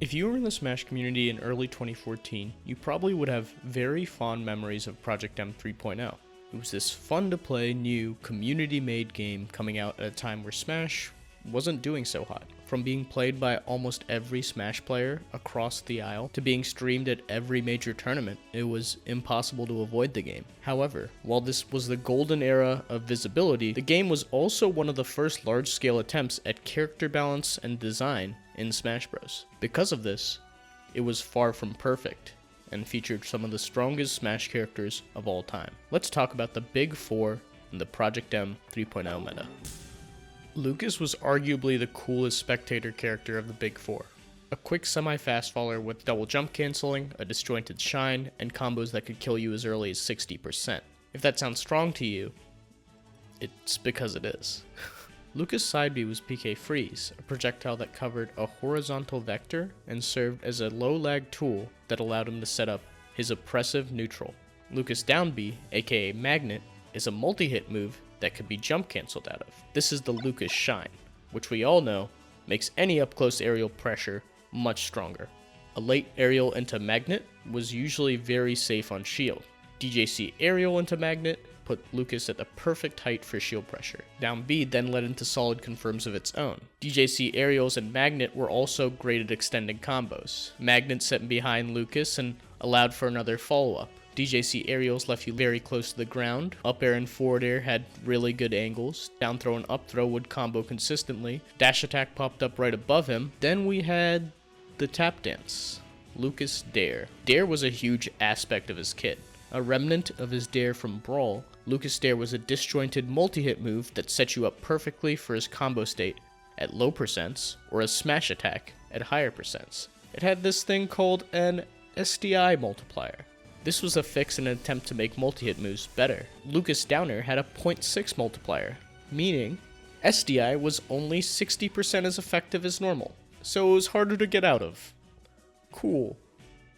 If you were in the Smash community in early 2014, you probably would have very fond memories of Project M 3.0. It was this fun-to-play, new, community-made game coming out at a time where Smash wasn't doing so hot. From being played by almost every Smash player across the aisle to being streamed at every major tournament, it was impossible to avoid the game. However, while this was the golden era of visibility, the game was also one of the first large-scale attempts at character balance and design in Smash Bros. Because of this, it was far from perfect and featured some of the strongest Smash characters of all time. Let's talk about the Big Four in the Project M 3.0 meta. Lucas was arguably the coolest spectator character of the Big Four. A quick semi-fast faller with double jump canceling, a disjointed shine, and combos that could kill you as early as 60%. If that sounds strong to you, it's because it is. Lucas' side B was PK Freeze, a projectile that covered a horizontal vector and served as a low-lag tool that allowed him to set up his oppressive neutral. Lucas' down B, aka Magnet, is a multi-hit move that could be jump cancelled out of. This is the Lucas Shine, which we all know makes any up-close aerial pressure much stronger. A late aerial into Magnet was usually very safe on shield. DJC aerial into Magnet put Lucas at the perfect height for shield pressure. Down B then led into solid confirms of its own. DJC aerials and Magnet were also great at extending combos. Magnet set behind Lucas and allowed for another follow-up. DJC aerials left you very close to the ground. Up air and forward air had really good angles. Down throw and up throw would combo consistently. Dash attack popped up right above him. Then we had the tap dance. Lucas Dare. Dare was a huge aspect of his kit. A remnant of his Dare from Brawl, Lucas Dare was a disjointed multi-hit move that set you up perfectly for his combo state at low percents or a smash attack at higher percents. It had this thing called an SDI multiplier. This was a fix in an attempt to make multi-hit moves better. Lucas Downer had a 0.6 multiplier, meaning SDI was only 60% as effective as normal, so it was harder to get out of. Cool.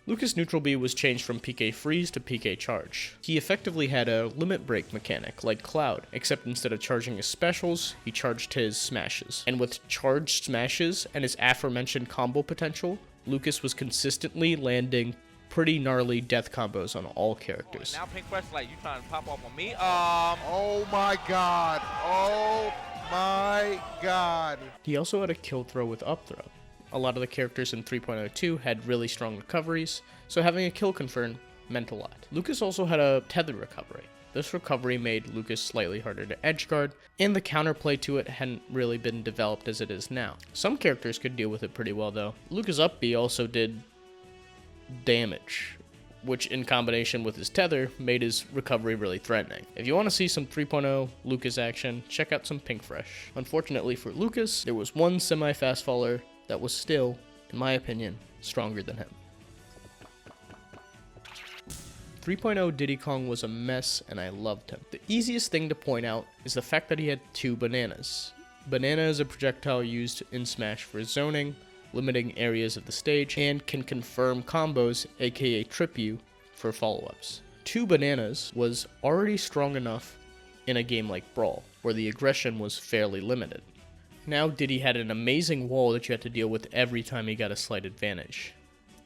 Lucas Neutral B was changed from PK Freeze to PK Charge. He effectively had a limit break mechanic like Cloud, except instead of charging his specials, he charged his smashes. And with charged smashes and his aforementioned combo potential, Lucas was consistently landing pretty gnarly death combos on all characters. Now Pink Fresh, like, you trying to pop off on me? Oh my god. Oh my god. He also had a kill throw with up throw. A lot of the characters in 3.02 had really strong recoveries, so having a kill confirm meant a lot. Lucas also had a tether recovery. This recovery made Lucas slightly harder to edgeguard, and the counterplay to it hadn't really been developed as it is now. Some characters could deal with it pretty well though. Lucas up B also did damage, which in combination with his tether made his recovery really threatening. If you want to see some 3.0 Lucas action, check out some Pink Fresh. Unfortunately for Lucas, there was one semi-fast faller that was still, in my opinion, stronger than him. 3.0 Diddy Kong was a mess and I loved him. The easiest thing to point out is the fact that he had two bananas. Banana is a projectile used in Smash for zoning, limiting areas of the stage, and can confirm combos, aka trip you, for follow-ups. Two bananas was already strong enough in a game like Brawl, where the aggression was fairly limited. Now Diddy had an amazing wall that you had to deal with every time he got a slight advantage.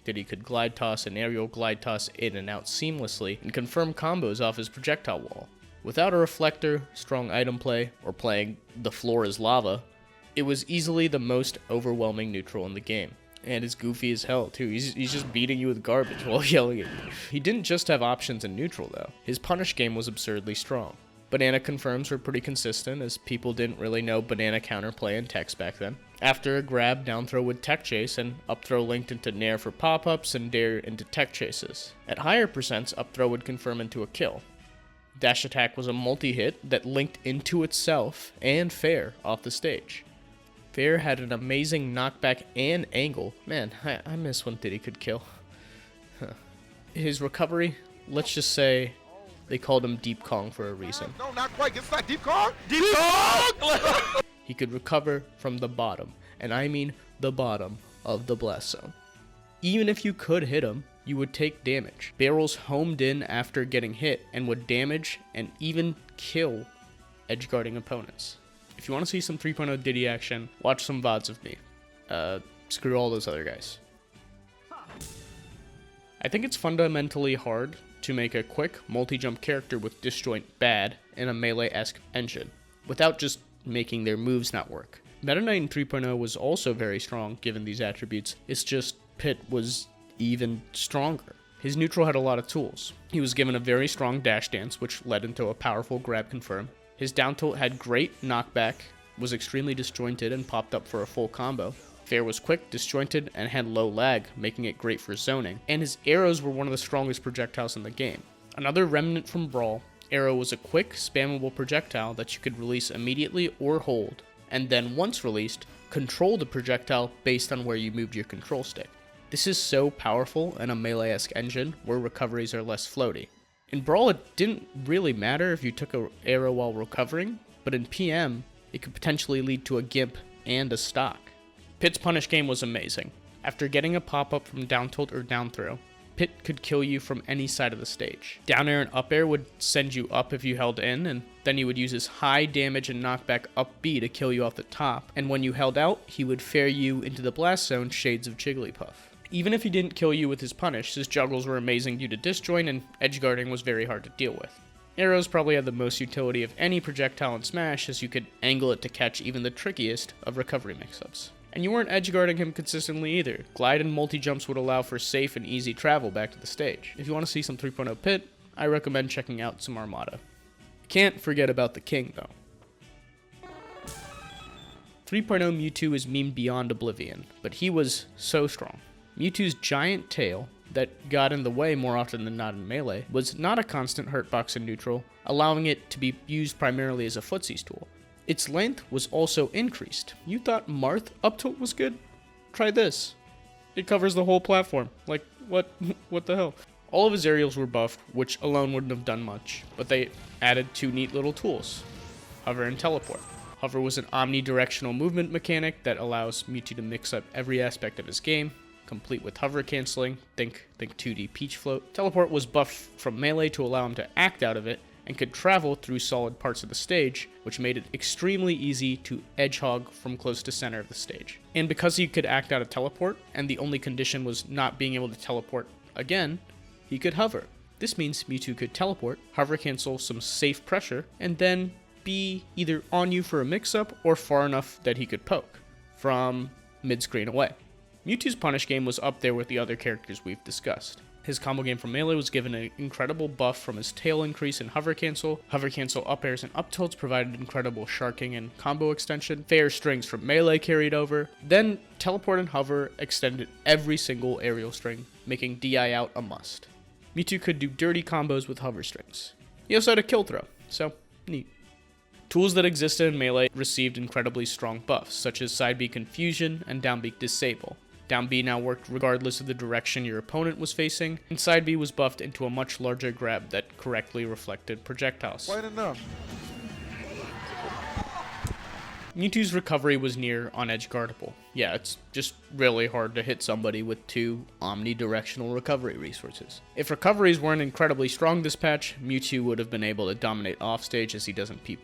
Diddy could glide toss and aerial glide toss in and out seamlessly and confirm combos off his projectile wall. Without a reflector, strong item play, or playing the floor is lava, it was easily the most overwhelming neutral in the game. And it's goofy as hell too, he's just beating you with garbage while yelling at you. He didn't just have options in neutral though, his punish game was absurdly strong. Banana confirms were pretty consistent as people didn't really know banana counterplay in text back then. After a grab, down throw would tech chase and up throw linked into nair for pop-ups and dare into tech chases. At higher percents, up throw would confirm into a kill. Dash attack was a multi-hit that linked into itself and fair off the stage. Fair had an amazing knockback and angle. Man, I miss when Diddy could kill. His recovery, let's just say they called him Deep Kong for a reason. No, not quite. It's not Deep Kong. Deep Kong! He could recover from the bottom, and I mean the bottom of the blast zone. Even if you could hit him, you would take damage. Barrels homed in after getting hit and would damage and even kill edgeguarding opponents. If you want to see some 3.0 Diddy action, watch some VODs of me. Screw all those other guys. I think it's fundamentally hard to make a quick, multi-jump character with disjoint bad in a Melee-esque engine, without just making their moves not work. Meta Knight in 3.0 was also very strong given these attributes, it's just Pit was even stronger. His neutral had a lot of tools. He was given a very strong dash dance, which led into a powerful grab confirm. His down tilt had great knockback, was extremely disjointed and popped up for a full combo. Fair was quick, disjointed, and had low lag, making it great for zoning. And his arrows were one of the strongest projectiles in the game. Another remnant from Brawl, Arrow was a quick, spammable projectile that you could release immediately or hold, and then once released, control the projectile based on where you moved your control stick. This is so powerful in a Melee-esque engine where recoveries are less floaty. In Brawl, it didn't really matter if you took an arrow while recovering, but in PM, it could potentially lead to a gimp and a stock. Pit's punish game was amazing. After getting a pop-up from down tilt or down throw, Pit could kill you from any side of the stage. Down air and up air would send you up if you held in, and then he would use his high damage and knockback up B to kill you off the top, and when you held out, he would fair you into the blast zone Shades of Jigglypuff. Even if he didn't kill you with his punish, his juggles were amazing due to disjoint, and edge guarding was very hard to deal with. Arrows probably had the most utility of any projectile in Smash, as you could angle it to catch even the trickiest of recovery mix-ups. And you weren't edgeguarding him consistently either. Glide and multi-jumps would allow for safe and easy travel back to the stage. If you want to see some 3.0 Pit, I recommend checking out some Armada. Can't forget about the King, though. 3.0 Mewtwo is memed beyond oblivion, but he was so strong. Mewtwo's giant tail, that got in the way more often than not in Melee, was not a constant hurtbox in neutral, allowing it to be used primarily as a footsies tool. Its length was also increased. You thought Marth up tilt was good? Try this. It covers the whole platform. Like, what the hell? All of his aerials were buffed, which alone wouldn't have done much, but they added two neat little tools, Hover and Teleport. Hover was an omnidirectional movement mechanic that allows Mewtwo to mix up every aspect of his game, complete with hover canceling, think 2D Peach Float. Teleport was buffed from Melee to allow him to act out of it, and could travel through solid parts of the stage, which made it extremely easy to edgehog from close to center of the stage. And because he could act out of teleport, and the only condition was not being able to teleport again, he could hover. This means Mewtwo could teleport, hover cancel some safe pressure, and then be either on you for a mix-up or far enough that he could poke from mid-screen away. Mewtwo's punish game was up there with the other characters we've discussed. His combo game from Melee was given an incredible buff from his tail increase and hover cancel up airs and up tilts provided incredible sharking and combo extension, fair strings from Melee carried over, then teleport and hover extended every single aerial string, making DI out a must. Mewtwo could do dirty combos with hover strings. He also had a kill throw, so neat. Tools that existed in Melee received incredibly strong buffs, such as side B confusion and down B disable. Down B now worked regardless of the direction your opponent was facing, and side B was buffed into a much larger grab that correctly reflected projectiles. Quite enough. Mewtwo's recovery was near on-edge guardable. Yeah, it's just really hard to hit somebody with two omnidirectional recovery resources. If recoveries weren't incredibly strong this patch, Mewtwo would have been able to dominate offstage as he does in P+.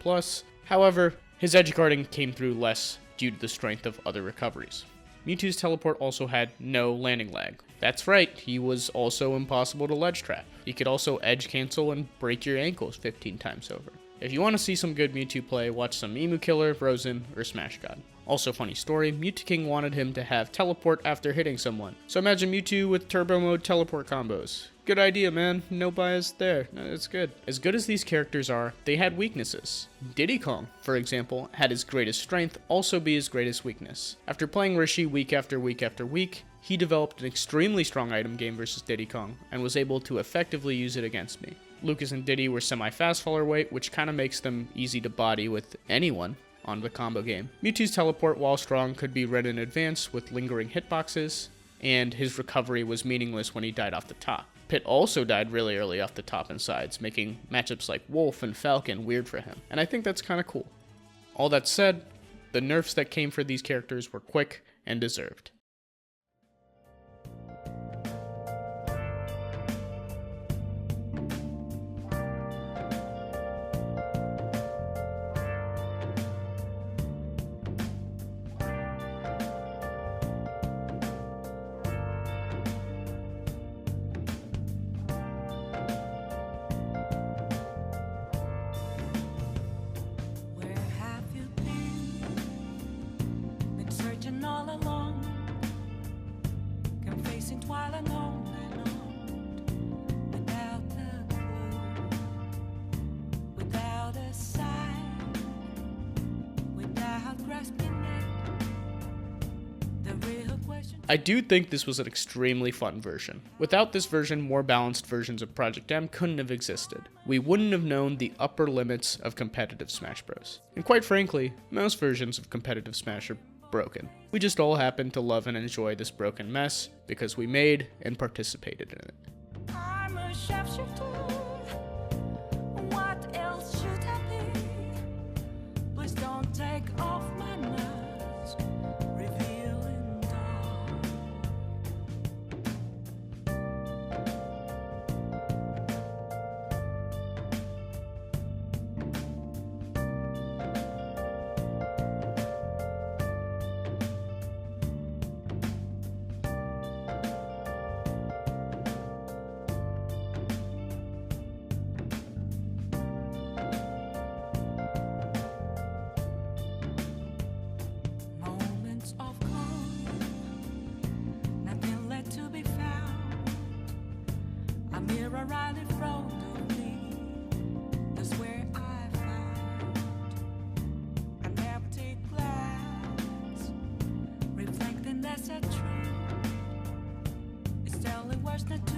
However, his edge guarding came through less due to the strength of other recoveries. Mewtwo's teleport also had no landing lag. That's right, he was also impossible to ledge trap. He could also edge cancel and break your ankles 15 times over. If you want to see some good Mewtwo play, watch some Emu Killer, Rosen, or Smash God. Also funny story, Mewtwo King wanted him to have teleport after hitting someone. So imagine Mewtwo with turbo mode teleport combos. Good idea, man. No bias there. It's good. As good as these characters are, they had weaknesses. Diddy Kong, for example, had his greatest strength also be his greatest weakness. After playing Rishi week after week after week, he developed an extremely strong item game versus Diddy Kong, and was able to effectively use it against me. Lucas and Diddy were semi-fast faller weight, which kinda makes them easy to body with anyone on the combo game. Mewtwo's teleport, while strong, could be read in advance with lingering hitboxes, and his recovery was meaningless when he died off the top. Pit also died really early off the top and sides, making matchups like Wolf and Falcon weird for him, and I think that's kinda cool. All that said, the nerfs that came for these characters were quick and deserved. while I'm on and on, without a clue, without a sign, without grasping it. The real question. I do think this was an extremely fun version. Without this version, more balanced versions of Project M couldn't have existed. We wouldn't have known the upper limits of competitive Smash Bros. And quite frankly, most versions of competitive Smash are broken. We just all happen to love and enjoy this broken mess because we made and participated in it. I'm a sharpshooter. What else should I be? Please don't take off my mask, revealing dark. Moments of calm, nothing left to be found. A mirror right in front of me, that's where I found an empty glass, reflecting that's a truth. It's telling words not to